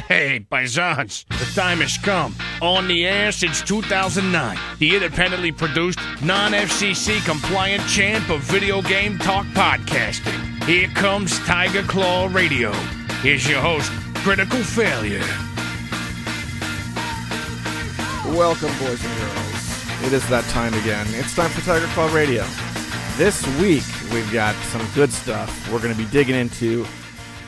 Hey, paisans, the time has come. On the air since 2009, the independently produced, non-FCC compliant champ of video game talk podcasting. Here comes Tiger Claw Radio. Here's your host, Critical Failure. Welcome, boys and girls. It is that time again. It's time for Tiger Claw Radio. This week, we've got some good stuff. We're going to be digging into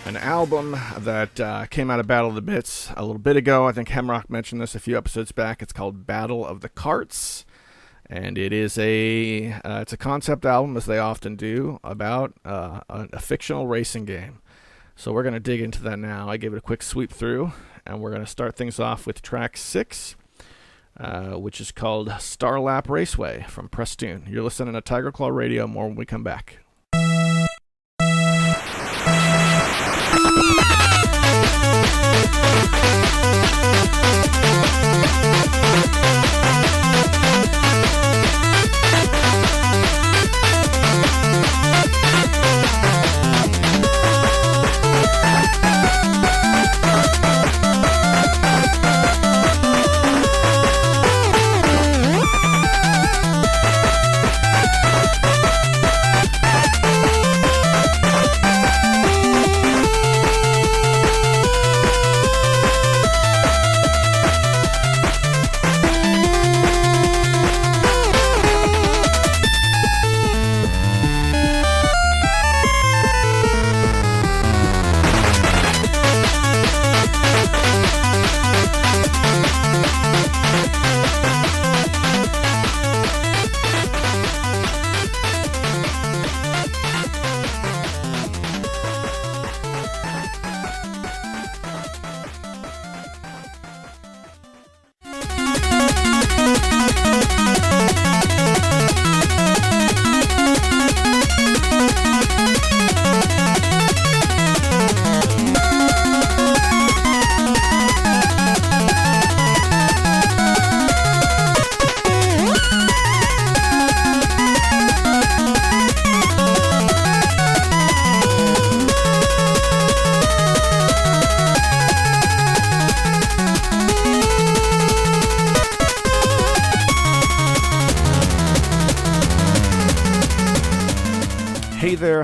an album that came out of Battle of the Bits a little bit ago. I think Hemrock mentioned this a few episodes back. It's called Battle of the Carts, and it is it's a concept album, as they often do, about a fictional racing game. So we're going to dig into that now. I gave it a quick sweep through, and we're going to start things off with track 6, which is called Starlap Raceway from Preston. You're listening to Tiger Claw Radio. More when we come back.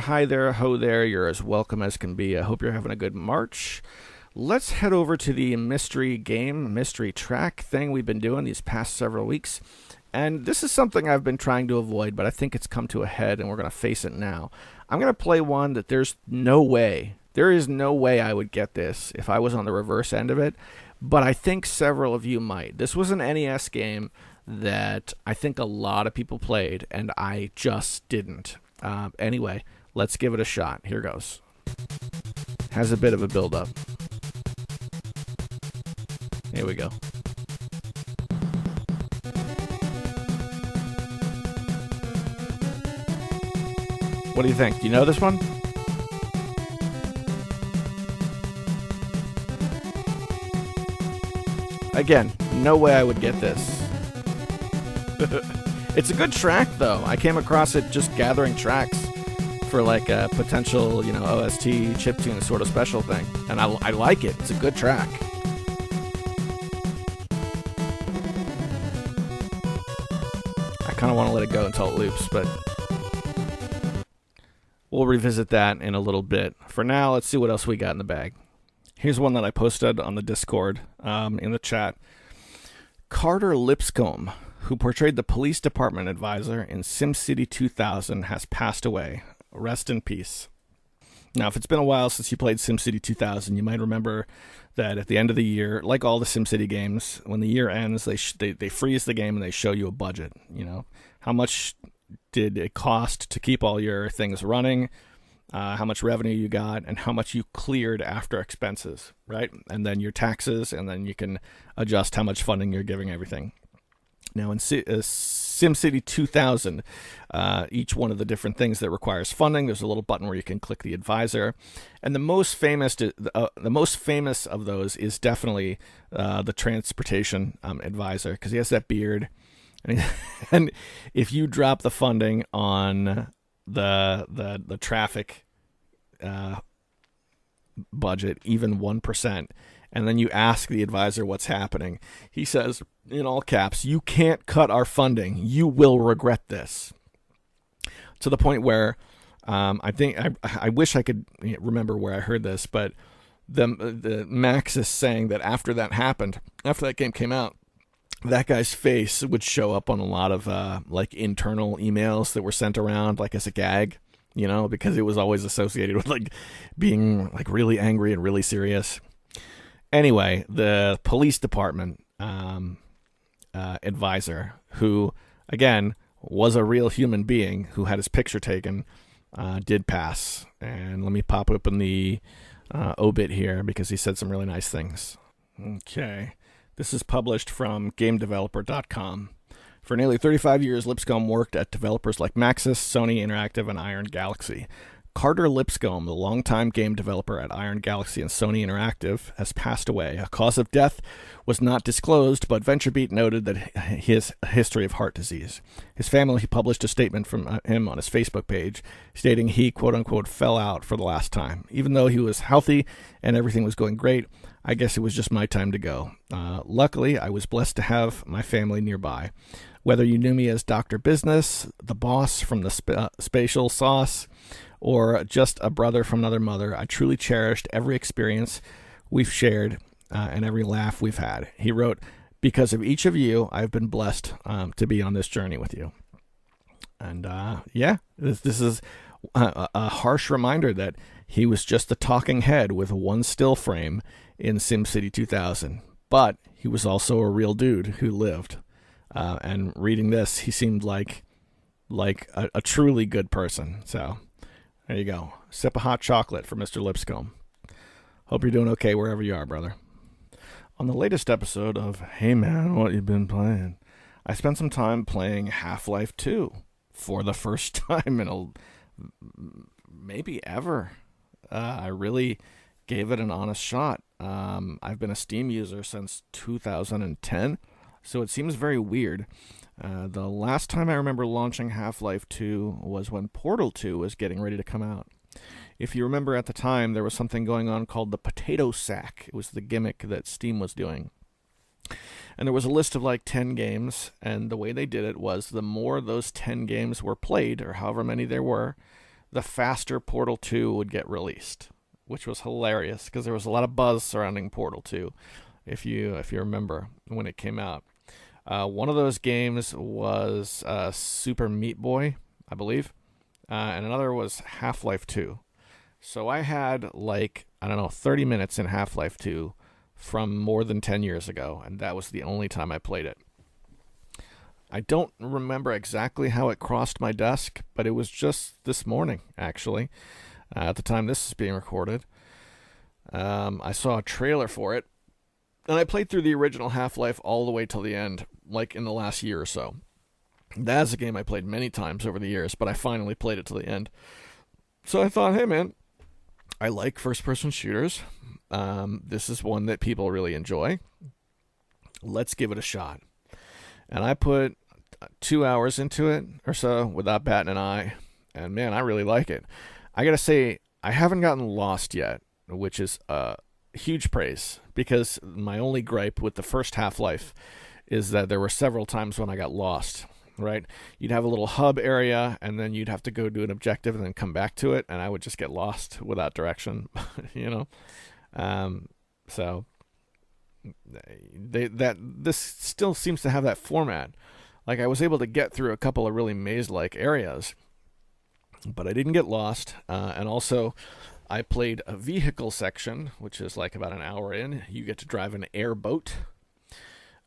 Hi there, ho there, you're as welcome as can be. I hope you're having a good March. Let's head over to the mystery track thing we've been doing these past several weeks. And this is something I've been trying to avoid, but I think it's come to a head and we're going to face it now. I'm going to play one that there is no way I would get this if I was on the reverse end of it, but I think several of you might. This was an NES game that I think a lot of people played, and I just didn't. Anyway, let's give it a shot. Here goes. Has a bit of a build-up. Here we go. What do you think? Do you know this one? Again, no way I would get this. It's a good track, though. I came across it just gathering tracks for like a potential, OST chiptune sort of special thing. And I like it. It's a good track. I kind of want to let it go until it loops, but we'll revisit that in a little bit. For now, let's see what else we got in the bag. Here's one that I posted on the Discord in the chat. Carter Lipscomb, who portrayed the police department advisor in SimCity 2000, has passed away. Rest in peace. Now, if it's been a while since you played SimCity 2000, you might remember that at the end of the year, like all the SimCity games, when the year ends, they freeze the game and they show you a budget. How much did it cost to keep all your things running, how much revenue you got, and how much you cleared after expenses, right? And then your taxes, and then you can adjust how much funding you're giving everything. Now, in SimCity 2000, each one of the different things that requires funding, there's a little button where you can click the advisor, and the most famous of those is definitely the transportation advisor, because he has that beard, and if you drop the funding on the traffic budget even 1%, and then you ask the advisor what's happening. He says, in all caps, "You can't cut our funding. You will regret this." To the point where I think I wish I could remember where I heard this, but the Max is saying that after that happened, after that game came out, that guy's face would show up on a lot of like internal emails that were sent around, like as a gag, because it was always associated with like being like really angry and really serious. Anyway, the police department advisor, who again was a real human being who had his picture taken, did pass. And let me pop open the obit here because he said some really nice things. Okay. This is published from GameDeveloper.com. For nearly 35 years, Lipscomb worked at developers like Maxis, Sony Interactive, and Iron Galaxy. Carter Lipscomb, the longtime game developer at Iron Galaxy and Sony Interactive, has passed away. A cause of death was not disclosed, but VentureBeat noted that his history of heart disease. His family published a statement from him on his Facebook page, stating he, quote-unquote, fell out for the last time. Even though he was healthy and everything was going great, I guess it was just my time to go. Luckily, I was blessed to have my family nearby. Whether you knew me as Dr. Business, the boss from the Spatial Sauce, or just a brother from another mother, I truly cherished every experience we've shared and every laugh we've had. He wrote, "Because of each of you, I've been blessed to be on this journey with you." And this is a harsh reminder that he was just a talking head with one still frame in SimCity 2000. But he was also a real dude who lived. And reading this, he seemed like a truly good person. So there you go. Sip of hot chocolate for Mr. Lipscomb. Hope you're doing okay wherever you are, brother. On the latest episode of Hey Man, What You Been Playing? I spent some time playing Half-Life 2 for the first time in maybe ever. I really gave it an honest shot. I've been a Steam user since 2010, so it seems very weird. The last time I remember launching Half-Life 2 was when Portal 2 was getting ready to come out. If you remember at the time, there was something going on called the Potato Sack. It was the gimmick that Steam was doing. And there was a list of like 10 games, and the way they did it was the more those 10 games were played, or however many there were, the faster Portal 2 would get released, which was hilarious because there was a lot of buzz surrounding Portal 2, if you remember when it came out. One of those games was Super Meat Boy, I believe, and another was Half-Life 2. So I had 30 minutes in Half-Life 2 from more than 10 years ago, and that was the only time I played it. I don't remember exactly how it crossed my desk, but it was just this morning, actually, at the time this is being recorded. I saw a trailer for it, and I played through the original Half-Life all the way till the end, like in the last year or so. That's a game I played many times over the years, but I finally played it to the end. So I thought, hey man, I like first-person shooters. This is one that people really enjoy. Let's give it a shot. And I put 2 hours into it or so without batting an eye, and man, I really like it. I gotta say, I haven't gotten lost yet, which is huge praise, because my only gripe with the first Half-Life is that there were several times when I got lost, right? You'd have a little hub area, and then you'd have to go do an objective and then come back to it, and I would just get lost without direction, So this still seems to have that format. Like, I was able to get through a couple of really maze-like areas, but I didn't get lost, and also I played a vehicle section, which is like about an hour in. You get to drive an airboat.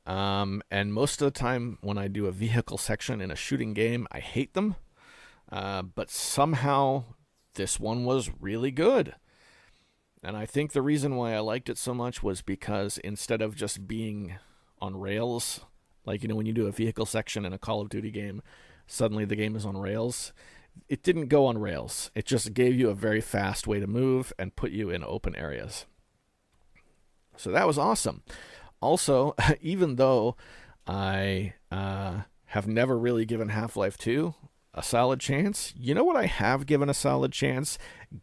And most of the time when I do a vehicle section in a shooting game, I hate them. But somehow this one was really good. And I think the reason why I liked it so much was because instead of just being on rails, like, when you do a vehicle section in a Call of Duty game, suddenly the game is on rails. It didn't go on rails. It just gave you a very fast way to move and put you in open areas. So that was awesome. Also, even though I have never really given Half-Life 2 a solid chance, you know what I have given a solid chance?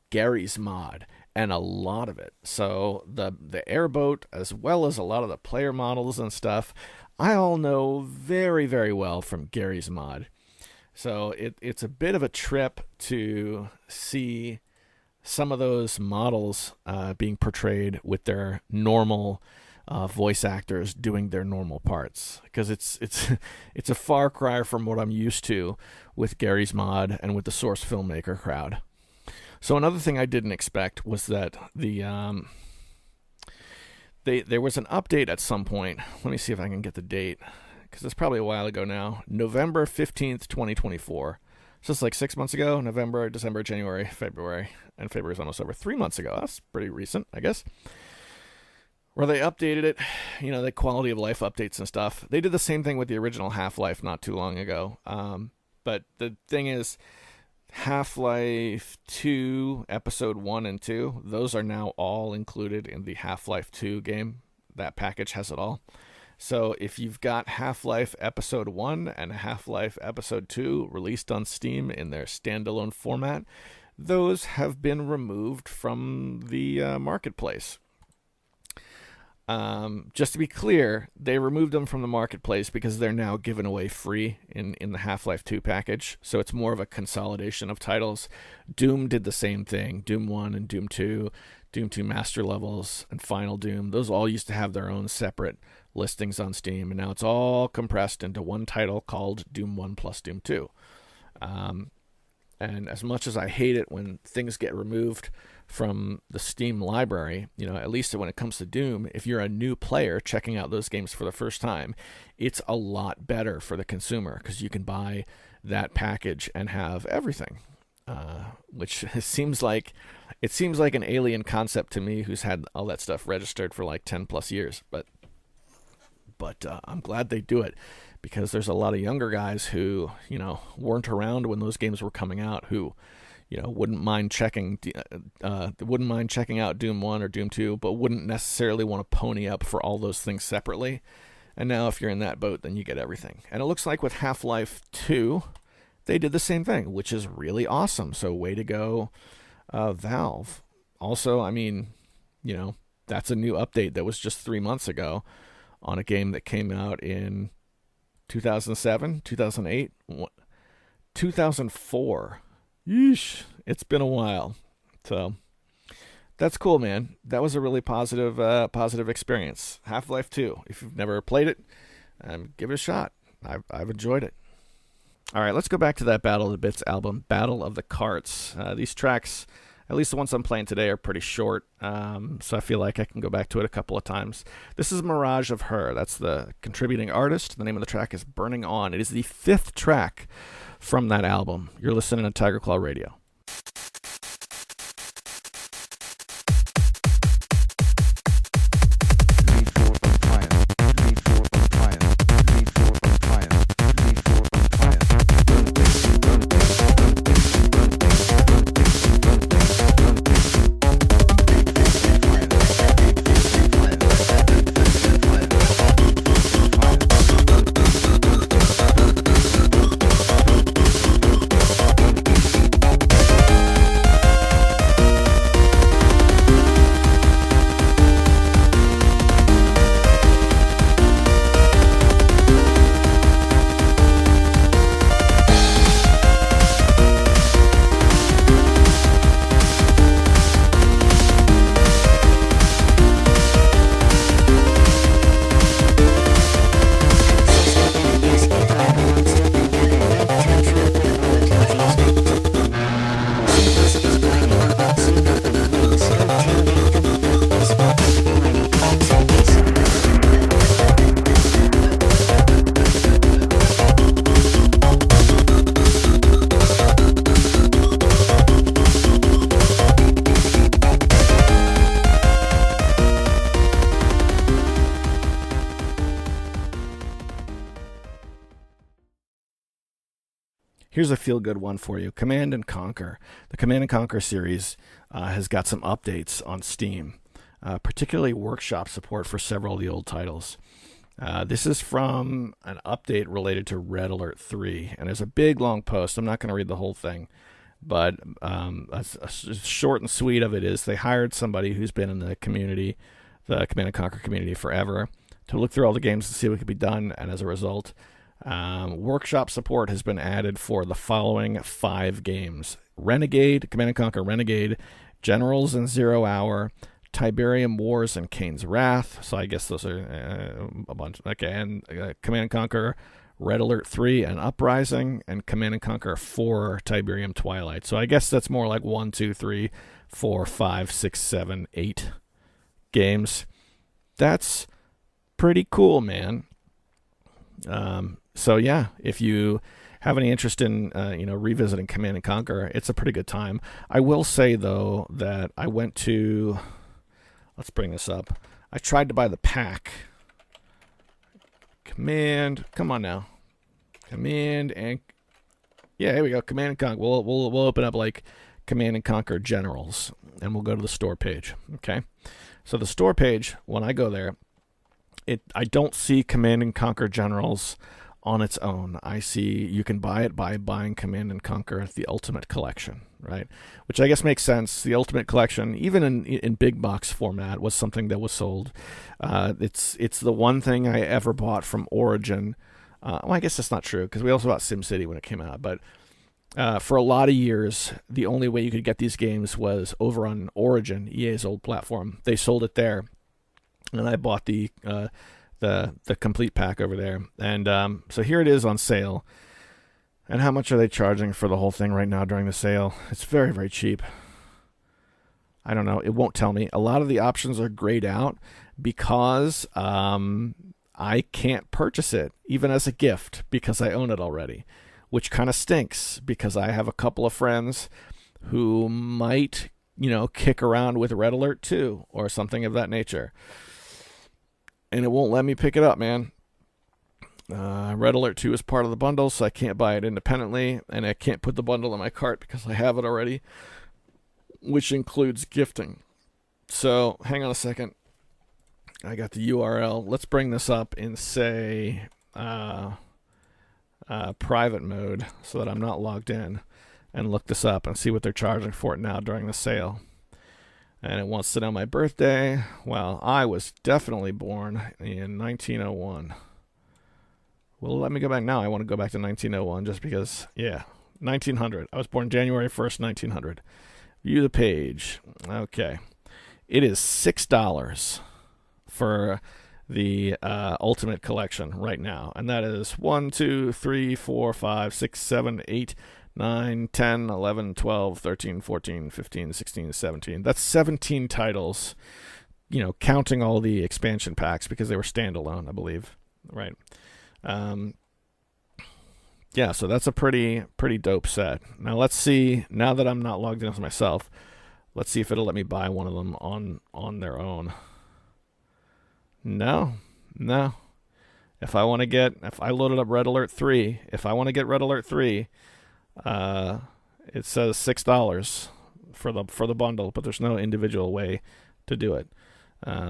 Gary's Mod. and a lot of it. So the airboat, as well as a lot of the player models and stuff, I all know very, very well from Gary's mod. So it's a bit of a trip to see some of those models being portrayed with their normal voice actors doing their normal parts, because it's it's a far cry from what I'm used to with Gary's mod and with the Source filmmaker crowd. So another thing I didn't expect was that there was an update at some point. Let me see if I can get the date, because it's probably a while ago now. November 15th, 2024. So it's like 6 months ago. November, December, January, February. And February's almost over. 3 months ago. That's pretty recent, I guess. Where they updated it, the quality of life updates and stuff. They did the same thing with the original Half-Life not too long ago. But the thing is, Half-Life 2, Episode 1 and 2, those are now all included in the Half-Life 2 game. That package has it all. So if you've got Half-Life Episode 1 and Half-Life Episode 2 released on Steam in their standalone format, those have been removed from the marketplace. Just to be clear, they removed them from the marketplace because they're now given away free in the Half-Life 2 package. So it's more of a consolidation of titles. Doom did the same thing. Doom 1 and Doom 2, Doom 2 Master Levels, and Final Doom. Those all used to have their own separate listings on Steam, and now it's all compressed into one title called Doom 1 plus Doom 2. And as much as I hate it when things get removed from the Steam library, at least when it comes to Doom, if you're a new player checking out those games for the first time, it's a lot better for the consumer because you can buy that package and have everything, which seems like an alien concept to me, who's had all that stuff registered for like 10 plus years. But I'm glad they do it, because there's a lot of younger guys who, weren't around when those games were coming out, who, wouldn't mind checking out Doom 1 or Doom 2, but wouldn't necessarily want to pony up for all those things separately. And now if you're in that boat, then you get everything. And it looks like with Half-Life 2, they did the same thing, which is really awesome. So way to go, Valve. Also, that's a new update that was just 3 months ago on a game that came out in 2007, 2008, 2004. Yeesh, it's been a while. So that's cool, man. That was a really positive experience. Half-Life 2. If you've never played it, give it a shot. I've enjoyed it. All right, let's go back to that Battle of the Bits album, Battle of the Carts. These tracks, at least the ones I'm playing today, are pretty short, so I feel like I can go back to it a couple of times. This is Mirage of Her. That's the contributing artist. The name of the track is Burning On. It is the 5th track from that album. You're listening to Tiger Claw Radio. Here's a feel-good one for you. Command & Conquer. The Command & Conquer series has got some updates on Steam, particularly workshop support for several of the old titles. This is from an update related to Red Alert 3, and there's a big, long post. I'm not going to read the whole thing, But short and sweet of it is they hired somebody who's been in the community, the Command & Conquer community forever, to look through all the games and see what could be done. And as a result, workshop support has been added for the following 5 games: Renegade, Command & Conquer Renegade, Generals and Zero Hour, Tiberium Wars and Kane's Wrath. So I guess those are a bunch. Okay, and Command & Conquer Red Alert 3 and Uprising, and Command & Conquer 4 Tiberium Twilight. So I guess that's more like 1, 2, 3, 4, 5, 6, 7, 8 games. That's pretty cool, man. So yeah, if you have any interest in revisiting Command & Conquer, it's a pretty good time. I will say though that I went to, let's bring this up. I tried to buy the pack. Come on now. Command and here we go. Command & Conquer. We'll open up like Command & Conquer Generals, and we'll go to the store page. Okay, so the store page, when I go there, I don't see Command & Conquer Generals on its own. I see you can buy it by buying Command & Conquer the Ultimate Collection, right? Which I guess makes sense. The Ultimate Collection, even in big box format, was something that was sold. It's the one thing I ever bought from Origin. Well, I guess that's not true, because we also bought SimCity when it came out. But for a lot of years, the only way you could get these games was over on Origin, EA's old platform. They sold it there, and I bought the complete pack over there. And so here it is on sale. And how much are they charging for the whole thing right now during the sale? It's very, very cheap. I don't know. It won't tell me. A lot of the options are grayed out because I can't purchase it, even as a gift, because I own it already, which kind of stinks, because I have a couple of friends who might, kick around with Red Alert 2 or something of that nature. And it won't let me pick it up, man. Red Alert 2 is part of the bundle, so I can't buy it independently, and I can't put the bundle in my cart because I have it already, which includes gifting. So, hang on a second. I got the URL. Let's bring this up in, say, private mode so that I'm not logged in, and look this up and see what they're charging for it now during the sale. And it wants to know my birthday. Well, I was definitely born in 1901. Well, let me go back now. I want to go back to 1901 just because, 1900. I was born January 1st, 1900. View the page. Okay. It is $6 for the Ultimate Collection right now. And that is 1, 2, 3, 4, 5, 6, 7, 8, 9, 10, 11, 12, 13, 14, 15, 16, 17. That's 17 titles, counting all the expansion packs because they were standalone, I believe. Right. So that's a pretty dope set. Now let's see, now that I'm not logged in as myself, let's see if it'll let me buy one of them on their own. No. If I loaded up Red Alert 3, if I want to get Red Alert 3, it says $6 for the bundle, but there's no individual way to do it.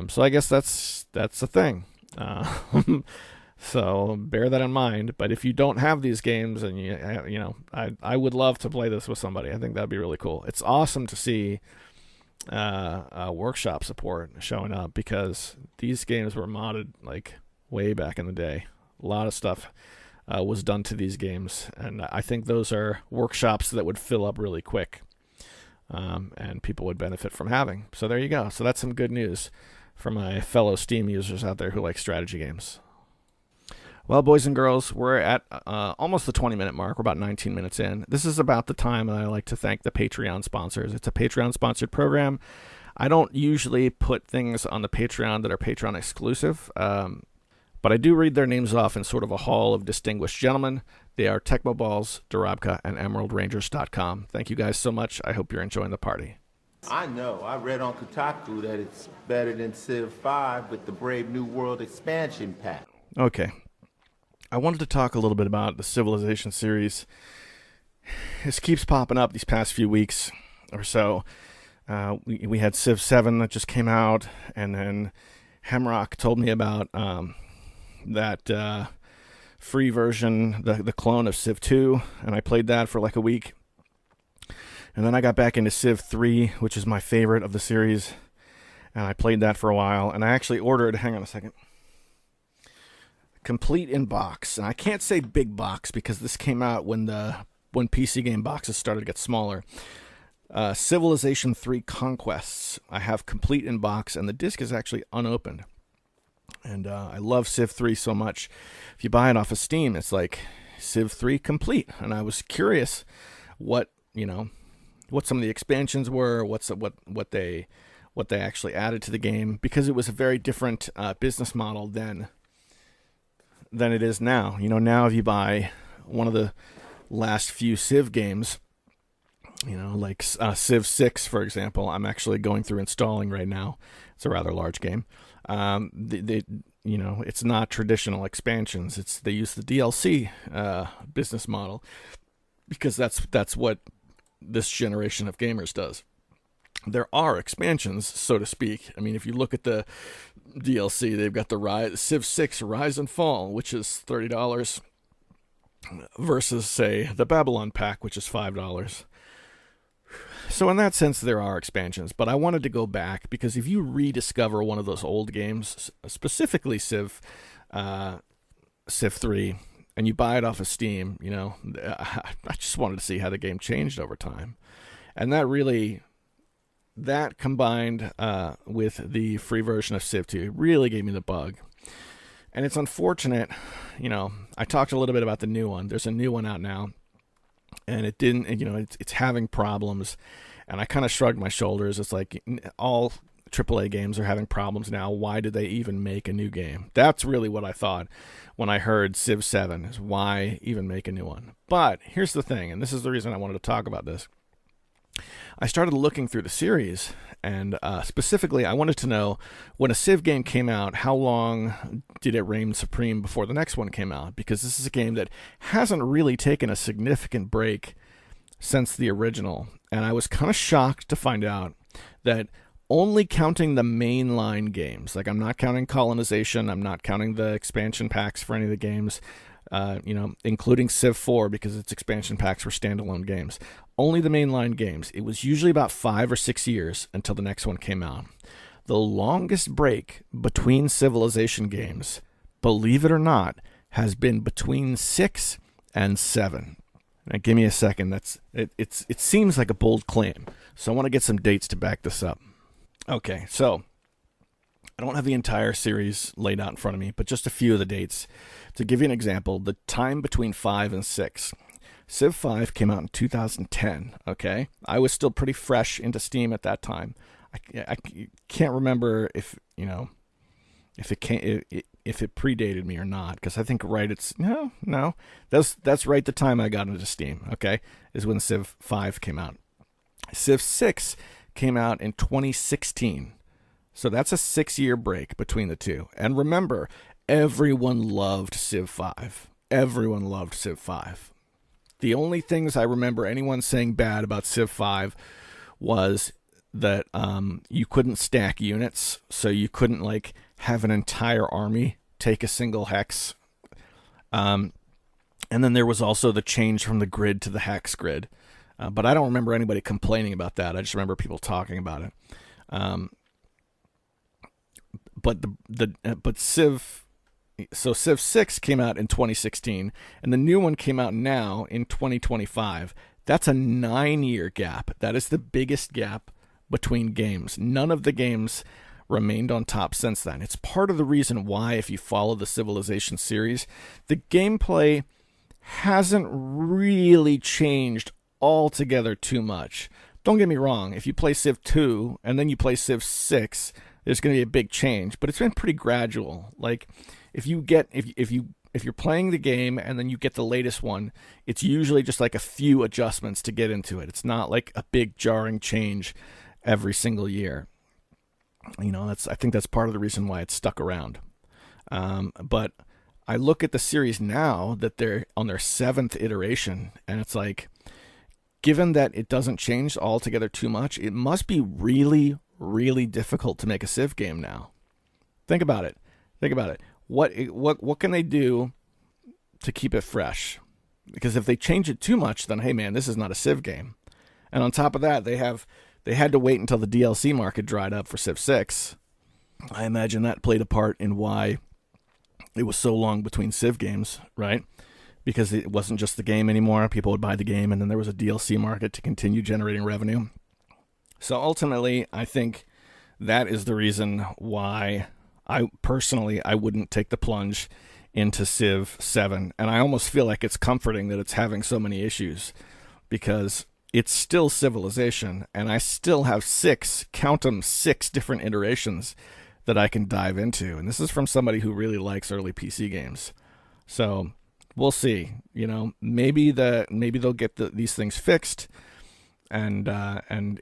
So I guess that's the thing. So bear that in mind. But if you don't have these games, and I would love to play this with somebody. I think that'd be really cool. It's awesome to see workshop support showing up, because these games were modded like way back in the day. A lot of stuff was done to these games, and I think those are workshops that would fill up really quick, and people would benefit from having. So there you go. So that's some good news for my fellow Steam users out there who like strategy games. Well, boys and girls, we're at almost the 20-minute mark. We're about 19 minutes in. This is about the time that I like to thank the Patreon sponsors. It's a Patreon-sponsored program. I don't usually put things on the Patreon that are Patreon exclusive, but I do read their names off in sort of a hall of distinguished gentlemen. They are TechmoBalls, Darabka, and EmeraldRangers.com. Thank you guys so much. I hope you're enjoying the party. I know. I read on Kotaku that it's better than Civ 5 with the Brave New World expansion pack. Okay. I wanted to talk a little bit about the Civilization series. This keeps popping up these past few weeks or so. We had Civ 7 that just came out, and then Hemrock told me about that free version, the clone of Civ 2, and I played that for like a week. And then I got back into Civ 3, which is my favorite of the series, and I played that for a while, and I actually ordered, hang on a second, complete in box. And I can't say big box because this came out when PC game boxes started to get smaller. Civilization 3 Conquests. I have complete in box, and the disc is actually unopened. And I love Civ 3 so much. If you buy it off of Steam, it's like Civ 3 Complete. And I was curious what some of the expansions were, what they actually added to the game, because it was a very different business model then than it is now. Now if you buy one of the last few Civ games, like Civ 6, for example, I'm actually going through installing right now. It's a rather large game. It's not traditional expansions. They use the DLC business model because that's what this generation of gamers does. There are expansions, so to speak. I mean, if you look at the DLC, they've got the Civ 6 Rise and Fall, which is $30, versus, say, the Babylon Pack, which is $5. So in that sense, there are expansions, but I wanted to go back because if you rediscover one of those old games, specifically Civ 3, and you buy it off of Steam, I just wanted to see how the game changed over time. And that combined with the free version of Civ 2 really gave me the bug. And it's unfortunate, I talked a little bit about the new one. There's a new one out now, and it didn't, it's having problems. And I kind of shrugged my shoulders. It's like all AAA games are having problems now. Why did they even make a new game? That's really what I thought when I heard Civ 7, is why even make a new one? But here's the thing, and this is the reason I wanted to talk about this. I started looking through the series, and specifically I wanted to know, when a Civ game came out, how long did it reign supreme before the next one came out? Because this is a game that hasn't really taken a significant break since the original. And I was kind of shocked to find out that only counting the mainline games, like I'm not counting Colonization, I'm not counting the expansion packs for any of the games, including Civ 4 because its expansion packs were standalone games. Only the mainline games. It was usually about 5 or 6 years until the next one came out. The longest break between Civilization games, believe it or not, has been between 6 and 7. Now, give me a second. It seems like a bold claim, so I want to get some dates to back this up. Okay, so I don't have the entire series laid out in front of me, but just a few of the dates. To give you an example, the time between 5 and 6. Civ 5 came out in 2010, okay? I was still pretty fresh into Steam at that time. I can't remember if it predated me or not, because I think no. That's right the time I got into Steam, okay, is when Civ 5 came out. Civ 6 came out in 2016. So that's a 6-year break between the two. And remember, everyone loved Civ 5. Everyone loved Civ 5. The only things I remember anyone saying bad about Civ 5 was that you couldn't stack units, so you couldn't have an entire army take a single hex. And then there was also the change from the grid to the hex grid. But I don't remember anybody complaining about that. I just remember people talking about it. But Civ 6 came out in 2016, and the new one came out now in 2025. That's a 9-year gap. That is the biggest gap between games. None of the games remained on top since then. It's part of the reason why, if you follow the Civilization series, the gameplay hasn't really changed altogether too much. Don't get me wrong, if you play Civ 2 and then you play Civ 6, there's going to be a big change, but it's been pretty gradual. Like if you're playing the game and then you get the latest one, it's usually just like a few adjustments to get into it. It's not like a big jarring change every single year. I think that's part of the reason why it's stuck around. But I look at the series now that they're on their 7th iteration, and it's like, given that it doesn't change altogether too much, it must be really, really difficult to make a Civ game now. Think about it. What can they do to keep it fresh? Because if they change it too much, then hey man, this is not a Civ game. And on top of that, they had to wait until the DLC market dried up for Civ 6. I imagine that played a part in why it was so long between Civ games, right? Because it wasn't just the game anymore. People would buy the game, and then there was a DLC market to continue generating revenue. So ultimately, I think that is the reason why I wouldn't take the plunge into Civ 7. And I almost feel like it's comforting that it's having so many issues, because it's still Civilization, and I still have 6 different iterations that I can dive into. And this is from somebody who really likes early PC games. So we'll see. Maybe they'll get these things fixed, and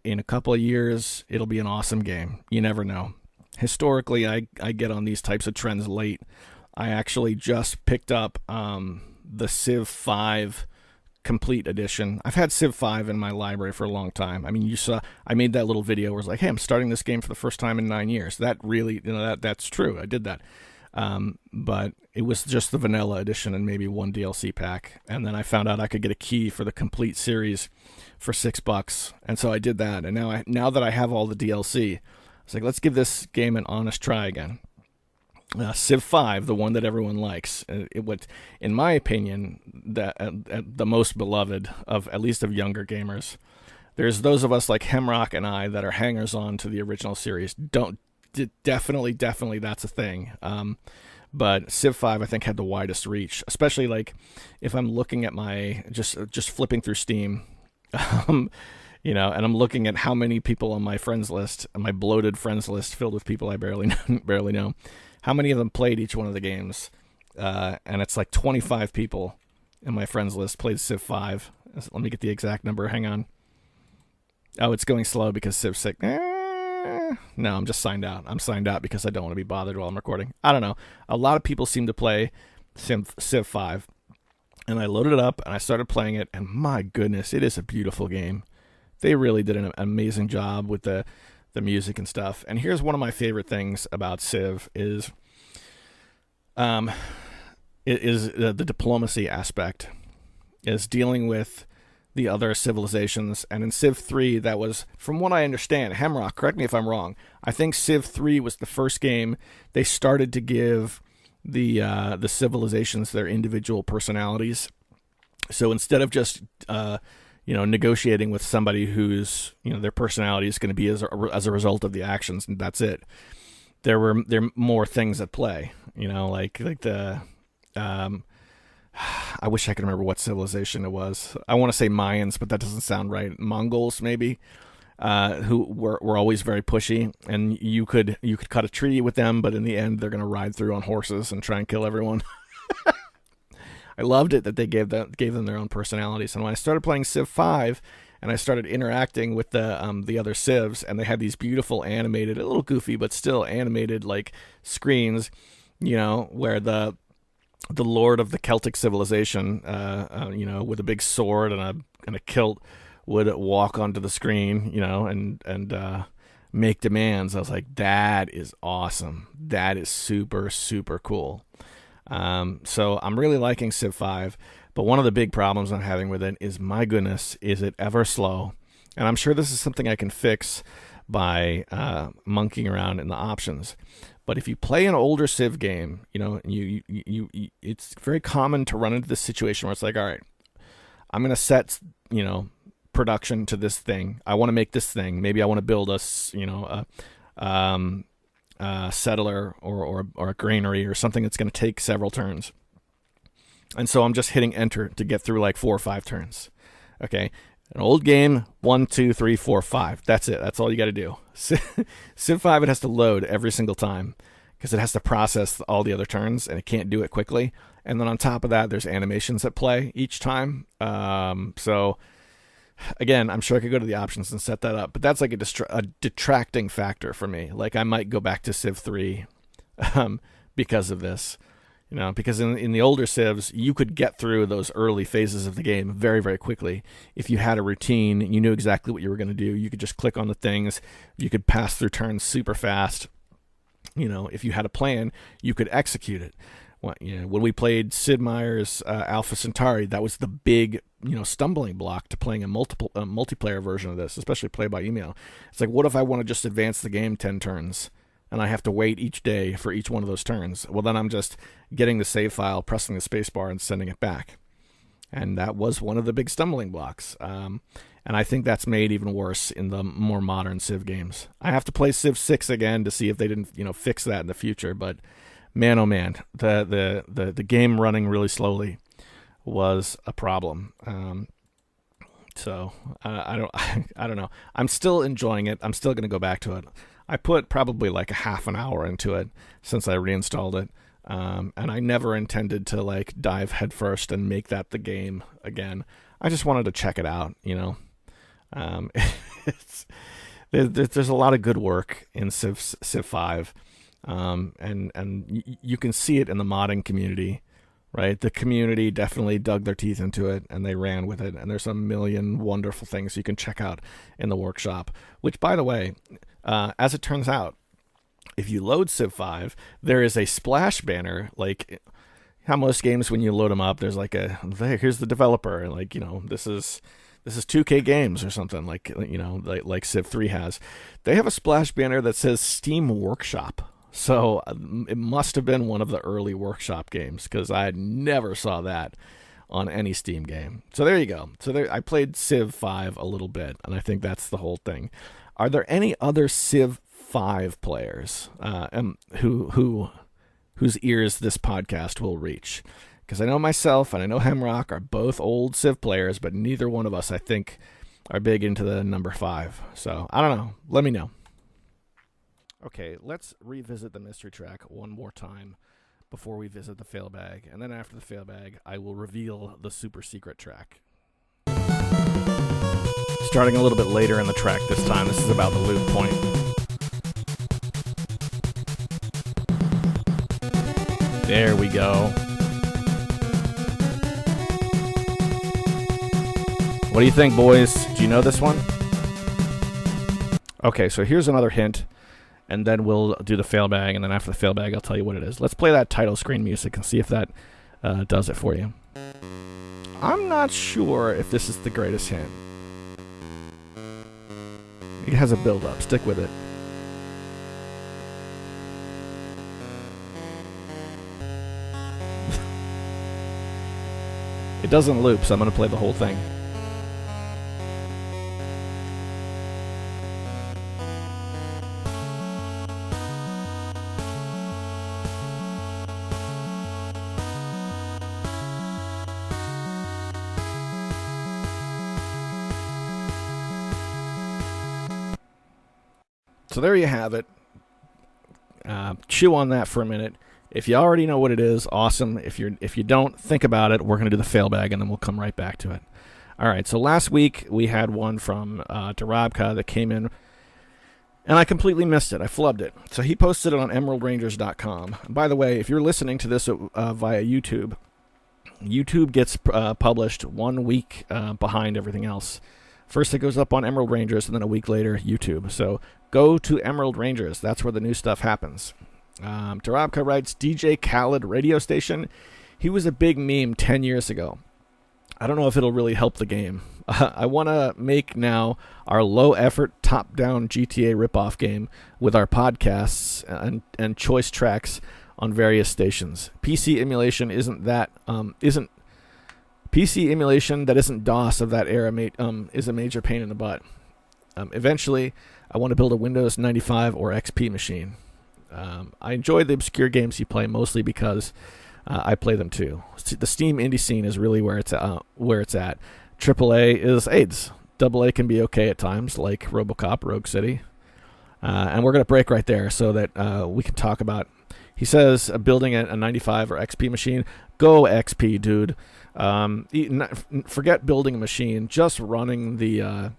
in a couple of years it'll be an awesome game. You never know. Historically, I get on these types of trends late. I actually just picked up the Civ 5 Complete Edition. I've had Civ 5 in my library for a long time. I mean, you saw I made that little video where it's like, hey, I'm starting this game for the first time in 9 years. That really, that's true. I did that. But it was just the vanilla edition and maybe one DLC pack. And then I found out I could get a key for the complete series for $6. And so I did that. And now that I have all the DLC, it's like, let's give this game an honest try again. Civ 5, the one that everyone likes, it would, in my opinion, the most beloved of at least of younger gamers. There's those of us like Hemrock and I that are hangers-on to the original series. Definitely, that's a thing. But Civ 5, I think, had the widest reach, especially like if I'm looking at my just flipping through Steam. And I'm looking at how many people on my friends list, my bloated friends list filled with people I barely know, how many of them played each one of the games. And it's like 25 people in my friends list played Civ 5. Let me get the exact number. Hang on. Oh, it's going slow because Civ 6. No, I'm just signed out. I'm signed out because I don't want to be bothered while I'm recording. I don't know. A lot of people seem to play Civ 5. And I loaded it up and I started playing it. And my goodness, it is a beautiful game. They really did an amazing job with the music and stuff. And here's one of my favorite things about Civ is the diplomacy aspect, is dealing with the other civilizations. And in Civ 3, that was, from what I understand, Hemrock, correct me if I'm wrong, I think Civ 3 was the first game they started to give the civilizations their individual personalities. So instead of just negotiating with somebody whose their personality is going to be as a result of the actions, and that's it, there are more things at play. Like the I wish I could remember what civilization it was. I want to say Mayans, but that doesn't sound right. Mongols, maybe, who were always very pushy, and you could cut a treaty with them, but in the end, they're going to ride through on horses and try and kill everyone. I loved it that they gave them their own personalities. And when I started playing Civ 5, and I started interacting with the other Civs, and they had these beautiful animated, a little goofy, but still animated like screens, where the lord of the Celtic civilization, with a big sword and a kilt, would walk onto the screen, and make demands. I was like, that is awesome. That is super, super cool. So I'm really liking Civ 5, but one of the big problems I'm having with it is, my goodness, is it ever slow? And I'm sure this is something I can fix by monkeying around in the options. But if you play an older Civ game, it's very common to run into this situation where it's like, all right, I'm going to set, production to this thing. I want to make this thing. Maybe I want to build a settler or a granary or something that's going to take several turns. And so I'm just hitting enter to get through like 4 or 5 turns. Okay. An old game, 1, 2, 3, 4, 5. That's it. That's all you got to do. Civ 5, it has to load every single time because it has to process all the other turns, and it can't do it quickly. And then on top of that, there's animations at play each time. So again, I'm sure I could go to the options and set that up, but that's like a detracting factor for me. Like, I might go back to Civ 3 because of this. Because in the older Civs, you could get through those early phases of the game very, very quickly. If you had a routine, you knew exactly what you were going to do. You could just click on the things. You could pass through turns super fast. if you had a plan, you could execute it. When we played Sid Meier's Alpha Centauri, that was the big, stumbling block to playing a multiplayer version of this, especially play by email. It's like, what if I want to just advance the game 10 turns and I have to wait each day for each one of those turns? Well, then I'm just getting the save file, pressing the space bar, and sending it back. And that was one of the big stumbling blocks. And I think that's made even worse in the more modern Civ games. I have to play Civ 6 again to see if they didn't, fix that in the future, but man, oh man, the game running really slowly was a problem. So I don't know. I'm still enjoying it. I'm still going to go back to it. I put probably like a half an hour into it since I reinstalled it. And I never intended to dive headfirst and make that the game again. I just wanted to check it out, there's a lot of good work in Civ 5. And you can see it in the modding community, right? The community definitely dug their teeth into it and they ran with it. And there's a million wonderful things you can check out in the workshop, which, by the way, as it turns out, if you load Civ 5, there is a splash banner, like how most games, when you load them up, there's here's the developer, and this is 2K Games or something, like Civ 3 has. They have a splash banner that says Steam Workshop. So it must have been one of the early workshop games, because I never saw that on any Steam game. So there you go. I played Civ 5 a little bit, and I think that's the whole thing. Are there any other Civ 5 players whose ears this podcast will reach? Because I know myself and I know Hemrock are both old Civ players, but neither one of us, I think, are big into the number 5. So I don't know. Let me know. Okay, let's revisit the mystery track one more time before we visit the fail bag. And then after the fail bag, I will reveal the super secret track. Starting a little bit later in the track this time. This is about the loot point. There we go. What do you think, boys? Do you know this one? Okay, so here's another hint. And then we'll do the fail bag, and then after the fail bag, I'll tell you what it is. Let's play that title screen music and see if that does it for you. I'm not sure if this is the greatest hint. It has a build-up. Stick with it. It doesn't loop, so I'm going to play the whole thing. So there you have it. Chew on that for a minute. If you already know what it is, awesome. If you don't, think about it. We're going to do the fail bag, and then we'll come right back to it. All right, so last week we had one from Darabka that came in, and I completely missed it. I flubbed it. So he posted it on emeraldrangers.com. By the way, if you're listening to this via YouTube, YouTube gets published 1 week behind everything else. First it goes up on Emerald Rangers, and then a week later, YouTube. So go to Emerald Rangers. That's where the new stuff happens. Darabka writes, DJ Khaled radio station. He was a big meme 10 years ago. I don't know if it'll really help the game. I want to make now our low-effort, top-down GTA ripoff game with our podcasts and choice tracks on various stations. PC emulation PC emulation that isn't DOS of that era is a major pain in the butt. Eventually, I want to build a Windows 95 or XP machine. I enjoy the obscure games you play mostly because I play them too. The Steam indie scene is really where it's at. AAA is AIDS. AA can be okay at times, like RoboCop, Rogue City. And we're going to break right there so that we can talk about. He says building a 95 or XP machine. Go XP, dude. Forget building a machine. Just running the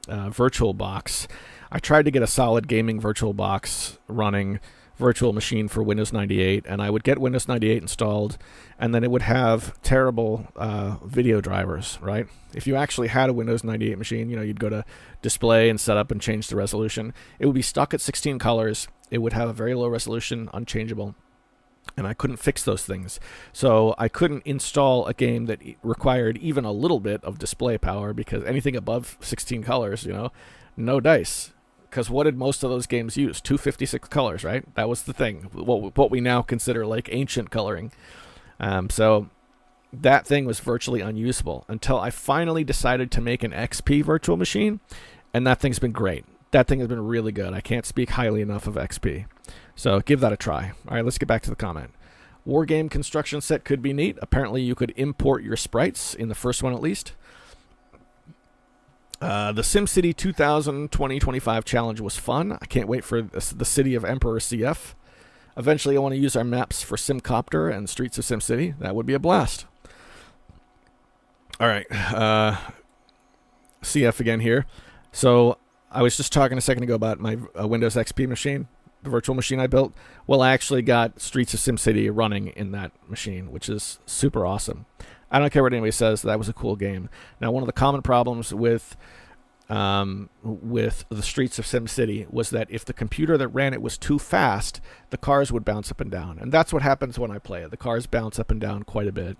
virtual box. I tried to get a solid gaming virtual box running virtual machine for Windows 98, and I would get Windows 98 installed, and then it would have terrible video drivers, right? If you actually had a Windows 98 machine, you'd go to display and set up and change the resolution. It would be stuck at 16 colors. It would have a very low resolution, unchangeable, and I couldn't fix those things. So I couldn't install a game that required even a little bit of display power, because anything above 16 colors, no dice. Because what did most of those games use? 256 colors, right? That was the thing. What we now consider like ancient coloring. So that thing was virtually unusable until I finally decided to make an XP virtual machine, and that thing's been great. That thing has been really good. I can't speak highly enough of XP. So give that a try. All right, let's get back to the comment. Wargame construction set could be neat. Apparently you could import your sprites, in the first one at least. The SimCity 2020-25 challenge was fun. I can't wait for the City of Emperor CF. Eventually I want to use our maps for SimCopter and Streets of SimCity. That would be a blast. All right, CF again here. So I was just talking a second ago about my Windows XP machine, the virtual machine I built. Well, I actually got Streets of SimCity running in that machine, which is super awesome. I don't care what anybody says, that was a cool game. Now, one of the common problems with the Streets of SimCity was that if the computer that ran it was too fast, the cars would bounce up and down. And that's what happens when I play it. The cars bounce up and down quite a bit.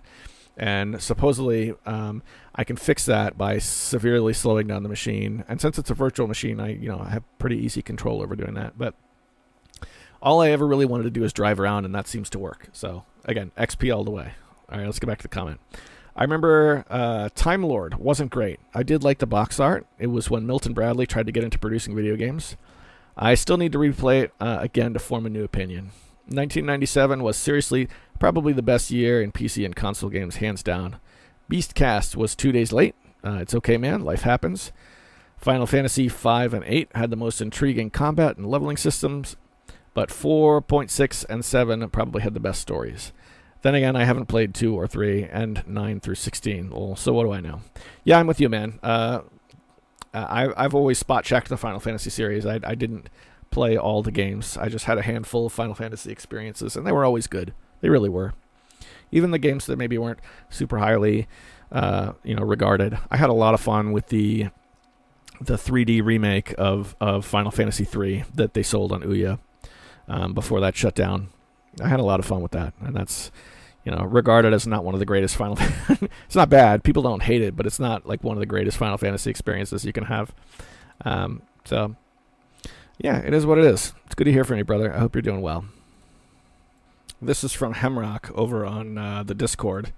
And supposedly, I can fix that by severely slowing down the machine. And since it's a virtual machine, I have pretty easy control over doing that. But all I ever really wanted to do is drive around, and that seems to work. So again, XP all the way. All right, let's get back to the comment. I remember Time Lord wasn't great. I did like the box art. It was when Milton Bradley tried to get into producing video games. I still need to replay it again to form a new opinion. 1997 was seriously probably the best year in PC and console games, hands down. Beastcast was 2 days late. It's okay, man. Life happens. Final Fantasy 5 and 8 had the most intriguing combat and leveling systems, but 4.6 and 7 probably had the best stories. Then again, I haven't played 2 or 3 and 9 through 16. Well, so what do I know? Yeah, I'm with you, man. I've always spot-checked the Final Fantasy series. I didn't play all the games. I just had a handful of Final Fantasy experiences, and they were always good. They really were. Even the games that maybe weren't super highly regarded. I had a lot of fun with the 3D remake of Final Fantasy 3 that they sold on Ouya before that shut down. I had a lot of fun with that, and that's regarded as not one of the greatest Final Fantasy. It's not bad. People don't hate it, but it's not like one of the greatest Final Fantasy experiences you can have. So, yeah, it is what it is. It's good to hear from you, brother. I hope you're doing well. This is from Hemrock over on the Discord.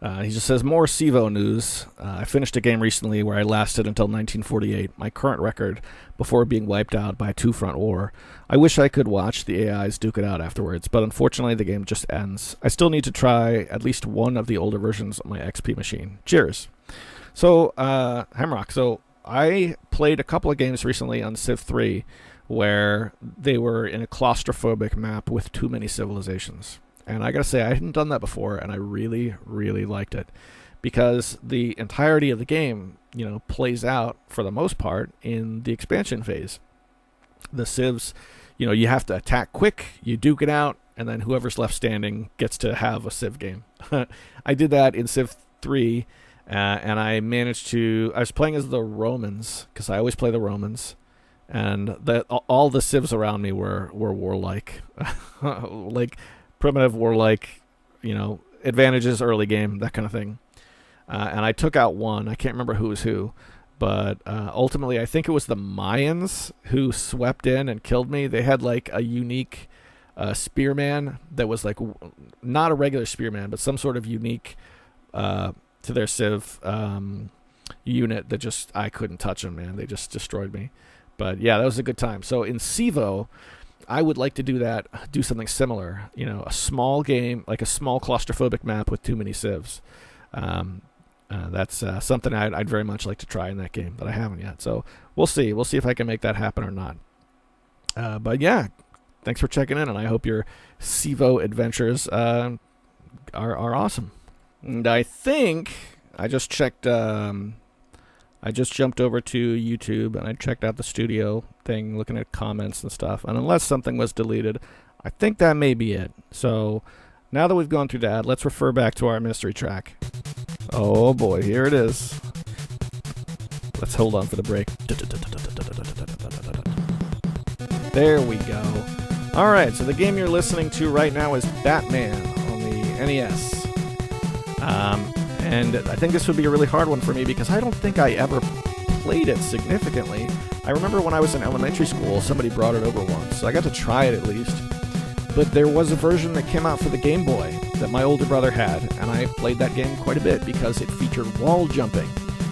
He just says, more SIVO news. I finished a game recently where I lasted until 1948, my current record, before being wiped out by a two-front war. I wish I could watch the AIs duke it out afterwards, but unfortunately the game just ends. I still need to try at least one of the older versions on my XP machine. Cheers. So, Hemrock, so I played a couple of games recently on Civ 3 where they were in a claustrophobic map with too many civilizations. And I gotta say, I hadn't done that before, and I really, really liked it. Because the entirety of the game, plays out, for the most part, in the expansion phase. The civs, you have to attack quick, you duke it out, and then whoever's left standing gets to have a civ game. I did that in Civ 3, and I managed to... I was playing as the Romans, because I always play the Romans. And all the civs around me were warlike. Like... primitive, warlike, advantages early game, that kind of thing. And I took out one. I can't remember who was who. But ultimately, I think it was the Mayans who swept in and killed me. They had like a unique spearman that was like not a regular spearman, but some sort of unique to their civ unit that just, I couldn't touch them, man. They just destroyed me. But yeah, that was a good time. So in SIVO, I would like to do something similar. A small game, like a small claustrophobic map with too many civs. That's something I'd very much like to try in that game, but I haven't yet. So we'll see. We'll see if I can make that happen or not. But yeah, thanks for checking in, and I hope your SIVO adventures are awesome. And I think I just checked I just jumped over to YouTube and I checked out the studio thing, looking at comments and stuff. And unless something was deleted, I think that may be it. So now that we've gone through that, let's refer back to our mystery track. Oh boy, here it is. Let's hold on for the break. There we go. Alright, so the game you're listening to right now is Batman on the NES. And I think this would be a really hard one for me because I don't think I ever played it significantly. I remember when I was in elementary school, somebody brought it over once, so I got to try it at least. But there was a version that came out for the Game Boy that my older brother had, and I played that game quite a bit because it featured wall jumping.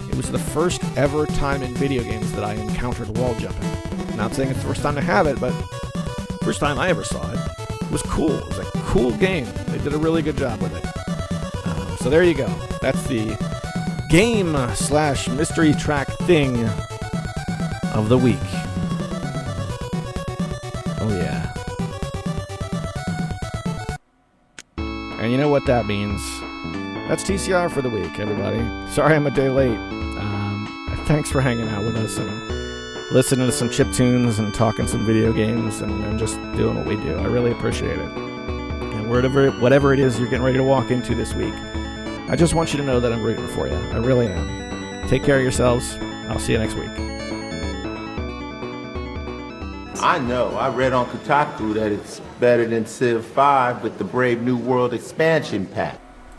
It was the first ever time in video games that I encountered wall jumping. Not saying it's the first time to have it, but first time I ever saw it. It was cool. It was a cool game. They did a really good job with it. So there you go. That's the game/mystery track thing of the week. Oh yeah. And you know what that means. That's TCR for the week, everybody. Sorry I'm a day late. Thanks for hanging out with us and listening to some chiptunes and talking some video games and just doing what we do. I really appreciate it. And whatever it is you're getting ready to walk into this week, I just want you to know that I'm rooting for you. I really am. Take care of yourselves. I'll see you next week. I know. I read on Kotaku that it's better than Civ 5 with the Brave New World expansion pack.